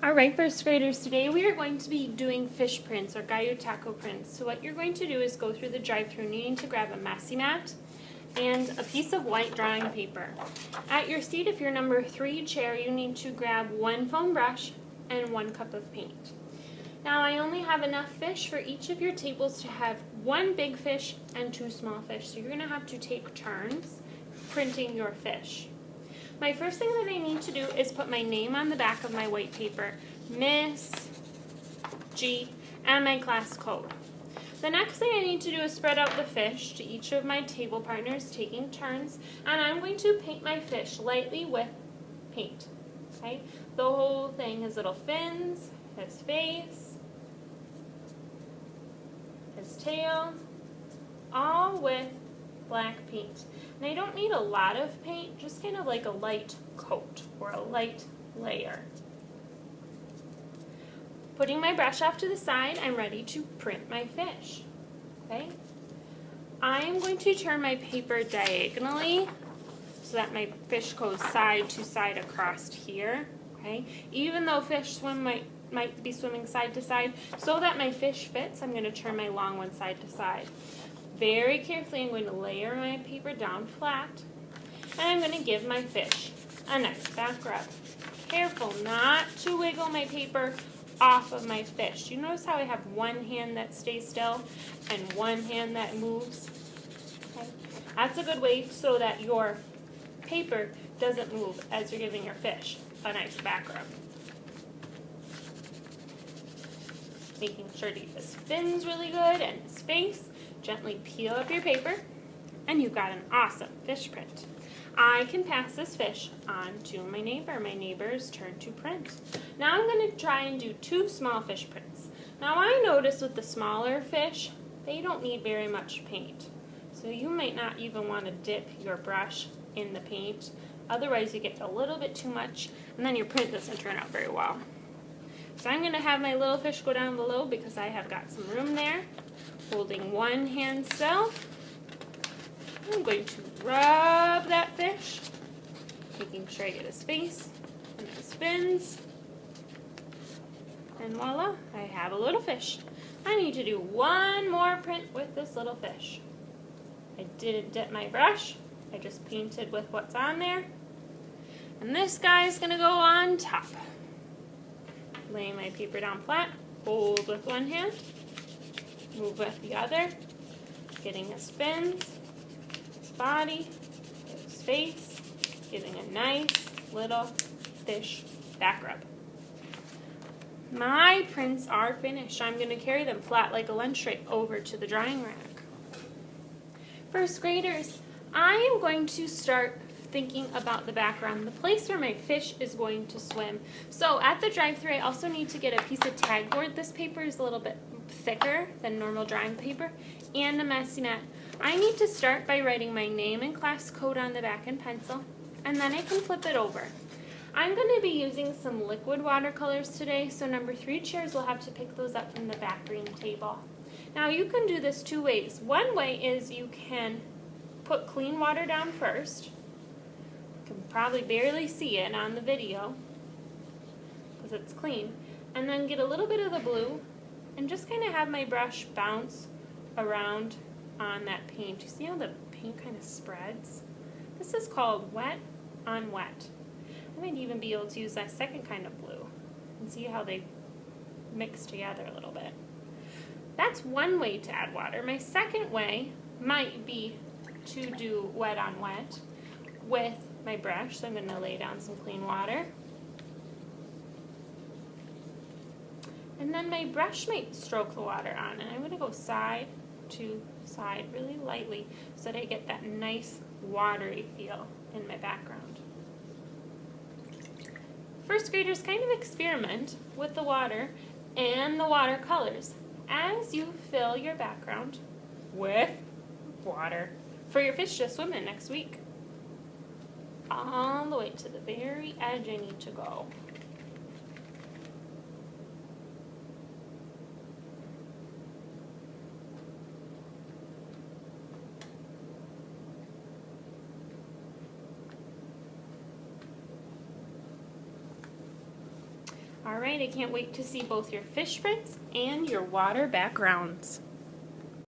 All right, first graders, today we are going to be doing fish prints or Gyotaku prints. So what you're going to do is go through the drive-thru and you need to grab a messy mat and a piece of white drawing paper. At your seat, if you're number 3 chair, you need to grab 1 foam brush and 1 cup of paint. Now I only have enough fish for each of your tables to have 1 big fish and 2 small fish. So you're going to have to take turns printing your fish. My first thing that I need to do is put my name on the back of my white paper, Miss G, and my class code. The next thing I need to do is spread out the fish to each of my table partners, taking turns, and I'm going to paint my fish lightly with paint. Okay? The whole thing, his little fins, his face, his tail, all with black paint. And I don't need a lot of paint, just kind of like a light coat or a light layer. Putting my brush off to the side, I'm ready to print my fish. Okay? I am going to turn my paper diagonally so that my fish goes side to side across here. Okay? Even though fish might be swimming side to side, so that my fish fits, I'm going to turn my long one side to side. Very carefully, I'm going to layer my paper down flat, and I'm going to give my fish a nice back rub. Careful not to wiggle my paper off of my fish. You notice how I have one hand that stays still and one hand that moves? Okay. That's a good way so that your paper doesn't move as you're giving your fish a nice back rub. Making sure to keep his fins really good and his face. Gently peel up your paper, and you've got an awesome fish print. I can pass this fish on to my neighbor. My neighbor's turn to print. Now I'm going to try and do 2 small fish prints. Now I notice with the smaller fish, they don't need very much paint. So you might not even want to dip your brush in the paint. Otherwise you get a little bit too much, and then your print doesn't turn out very well. So I'm going to have my little fish go down below because I have got some room there. Holding one hand still, I'm going to rub that fish, making sure I get his face and his fins, and voila, I have a little fish. I need to do 1 more print with this little fish. I didn't dip my brush, I just painted with what's on there, and this guy's going to go on top. Laying my paper down flat, hold with one hand, move with the other, getting his fins, his body, his face, giving a nice little fish back rub. My prints are finished. I'm going to carry them flat like a lunch tray over to the drying rack. First graders, I am going to start thinking about the background, the place where my fish is going to swim. So at the drive-thru, I also need to get a piece of tag board. This paper is a little bit thicker than normal drawing paper, and a messy mat. I need to start by writing my name and class code on the back in pencil, and then I can flip it over. I'm going to be using some liquid watercolors today, so number 3 chairs will have to pick those up from the back green table. Now you can do this 2 ways. One way is you can put clean water down first. You can probably barely see it on the video because it's clean, and then get a little bit of the blue and just kind of have my brush bounce around on that paint. You see how the paint kind of spreads? This is called wet on wet. I might even be able to use that second kind of blue and see how they mix together a little bit. That's one way to add water. My second way might be to do wet on wet with my brush. So I'm going to lay down some clean water. And then my brush might stroke the water on, and I'm going to go side to side really lightly so that I get that nice watery feel in my background. First graders, kind of experiment with the water and the watercolors as you fill your background with water for your fish to swim in next week. All the way to the very edge I need to go. All right, I can't wait to see both your fish prints and your water backgrounds.